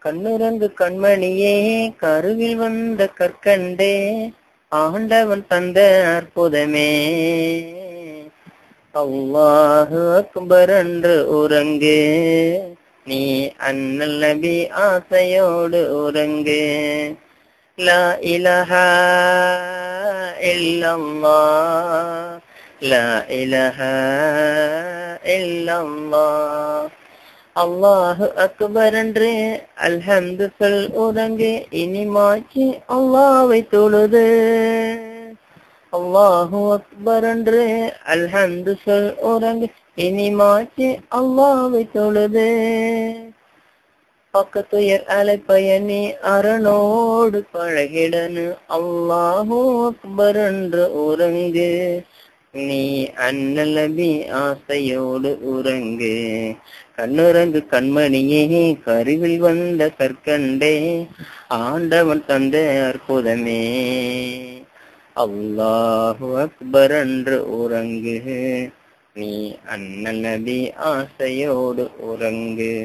கண்ணுறங்கு கண்மணியே கருவில் வந்த கற்கண்டே ஆண்டவன் தந்த அற்புதமே அல்லாஹு அக்பர் என்று உறங்கு நீ அண்ணல் நபி ஆசையோடு உறங்கு லா இலாஹா இல்லல்லாஹ் லா இலாஹா இல்லல்லாஹ் அல்லாஹு அக்பர் என்று அல்ஹம்து சொல் உறங்கு இனிமாச்சு அல்லாஹ்வை தொழுது அல்லாஹு அக்பர் என்று அல்ஹம்து சொல் உறங்கு இனிமாச்சு அல்லாஹ்வை தொழுது பக்கத்துயர் அலைப்பயணி அரணோடு பழகிடனு அல்லாஹு அக்பர் என்று உறங்கு நீ அண்ணல் நபி ஆசையோடு உறங்கு கண்ணுறங்கு கண்மணியே கருவில் வந்த கற்கண்டே ஆண்டவன் தந்த அற்புதமே அல்லாஹு அக்பர் என்று உறங்கு நீ அண்ணல் நபி ஆசையோடு உறங்கு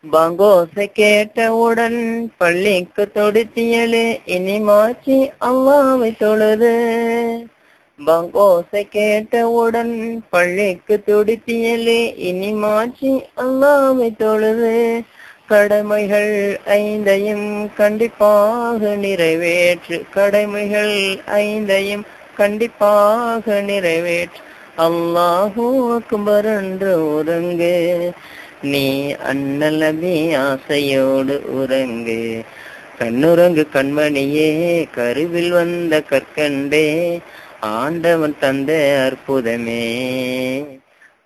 பாங்கோசை கேட்டவுடன் பள்ளிக்கு தொடுத்தியலு இனிமாச்சி அல்லாஹ்வை தொழுது பாங்கோசை கேட்டவுடன் பள்ளிக்கு துடித்தியலே இனிமாச்சி அல்லாஹ்வை தொழுது கடமைகள் ஐந்தையும் கண்டிப்பாக நிறைவேற்று கடமைகள் ஐந்தையும் கண்டிப்பாக நிறைவேற்று அல்லாஹு அக்பர் என்று உறங்கு நீ அண்ணல் நபி ஆசையோடு உறங்கு கண்ணுறங்கு கண்மணியே கருவில் வந்த கற்கண்டே ஆண்டவன் தந்த அற்புதமே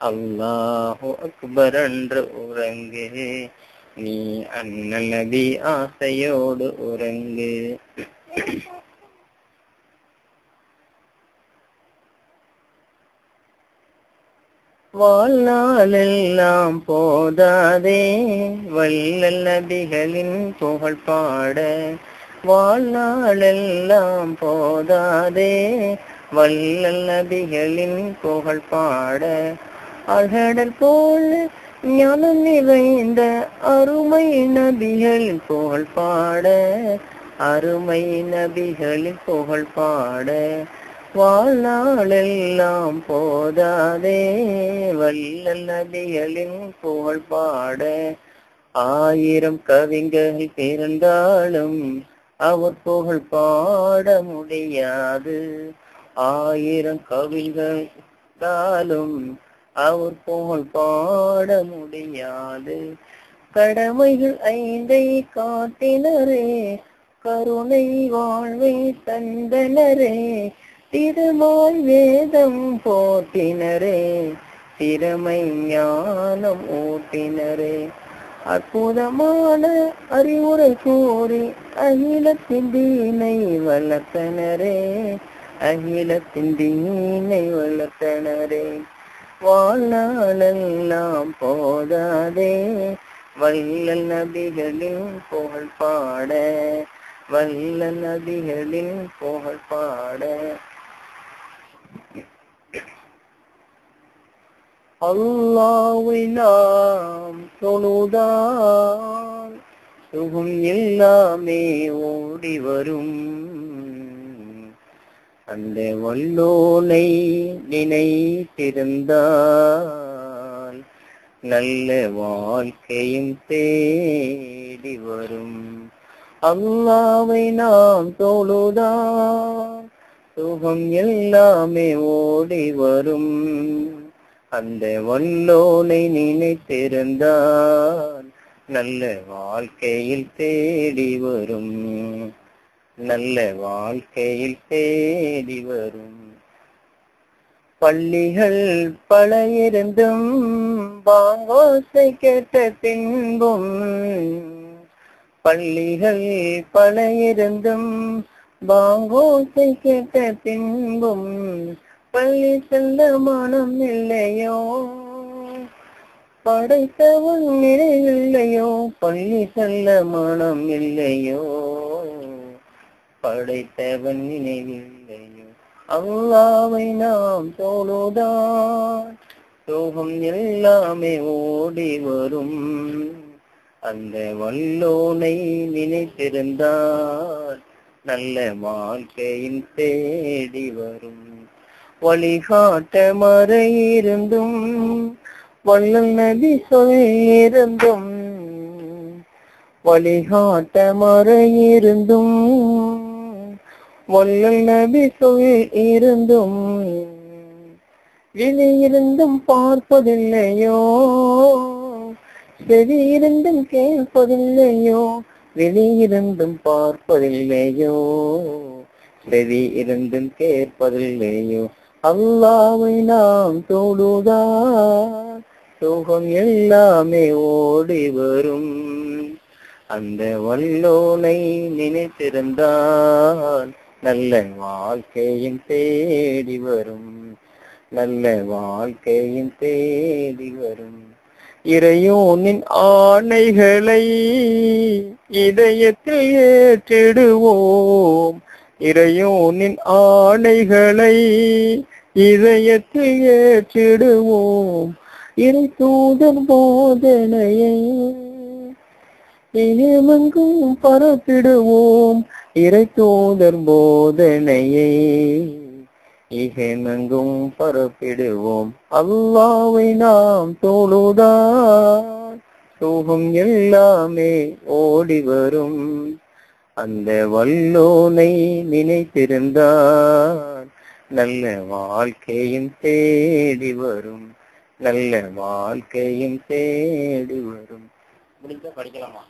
அல்லாஹு அக்பர் என்று உறங்கு நீ அண்ணல் நபி ஆசையோடு உறங்கு வாழ்நாளெல்லாம் போதாதே வல்லல் நபிகளின் புகழ் பாட வாழ்நாளெல்லாம் போதாதே வல்லல் நபிகளின் புகழ் பாட அகடல் போல ஞானம் நிறைந்த அருமை நபிகளின் புகழ் பாட அருமை நபிகளின் புகழ் பாட வாழ்நாளெல்லாம் போதாதே வல்லல் நபிகளின் புகழ் பாட ஆயிரம் கவிஞர்கள் பிறந்தாலும் அவர் புகழ் பாட முடியாது ஆயிரம் கவிஞர்களும் அவர் புகழ் பாட முடியாது கடமைகள் ஐந்தை காட்டினரே கருணை வாழ்வை தந்தனரே திருமால் வேதம் போற்றினரே திறமை ஞானம் ஊட்டினரே அற்புதமான அறிவுரை கூறி அகிலத்தின் தீனை வளர்த்தனரே அகிலத்தின் தீனை வளர்த்தனரே வாழ்நாளெல்லாம் போதாதே வல்லல் நபிகளின் புகழ் பாட வல்லல் நபிகளின் புகழ் பாட அல்லாஹ்வை நாம் தொழுதால் சுகம் எல்லாமே ஓடி வரும் அந்த வல்லோனை நினைத்திருந்தால் நல்ல வாழ்க்கையும் தேடி வரும் அல்லாஹ்வை நாம் தொழுதால் சுகம் எல்லாமே ஓடி வரும் அந்த வல்லோனை நினைத்திருந்தால் நல்ல வாழ்க்கையில் தேடி வரும் நல்ல வாழ்க்கையில் தேடி வரும் பள்ளிகள் பல இருந்தும் பாங்கோசை கேட்ட பின்பும் பள்ளிகள் பல இருந்தும் பாங்கோசை கேட்ட பின்பும் பள்ளி செல்ல மனம் இல்லையோ படைத்தவன் நினைவில்லையோ பள்ளி செல்ல மனம் இல்லையோ படைத்தவன் நினைவில்லையோ அல்லாஹ்வை நாம் தொழுதால் சோகம் எல்லாமே ஓடி வரும் அந்த வல்லோனை நினைத்திருந்தால் நல்ல வாழ்க்கையின் தேடி வரும். வழிகாட்ட மறையிருந்தும் வள்ளல் நபி சொல்லிருந்தும், வழிகாட்ட மறையிருந்தும் வள்ளல் நபி சொல்லிருந்தும், விழியிருந்தும் பார்ப்பதில்லையோ, செவியிருந்தும் கேட்பதில்லையோ, வெளியிருந்தும் பார்ப்பதில்லையோ, செவி இருந்தும் கேட்பதில்லையோ. அல்லாஹ்வை நாம் தொழுதால் சுகம் எல்லாமே ஓடி வரும். அந்த வல்லோனை நினைத்திருந்தால் நல்ல வாழ்க்கையும் தேடி வரும். நல்ல வாழ்க்கையும் தேடி வரும். இறையோனின் ஆணைகளை இதயத்தில் ஏற்றிடுவோம். இறையோனின் ஆணைகளை இதயத்தில் ஏற்றிடுவோம். இறை தூதர் போதனையை இனிமெங்கும் பரப்பிடுவோம். இறை தூதர் போதனையை இகமெங்கும் பரப்பிடுவோம். அல்லாஹ்வை நாம் தொழுதால் சுகம் எல்லாமே ஓடி வரும். அந்த வல்லோனை நினைத்திருந்தால் நல்ல வாழ்க்கையும் தேடி வரும். நல்ல வாழ்க்கையும் தேடி வரும். முடிஞ்சா படிக்கலாமா?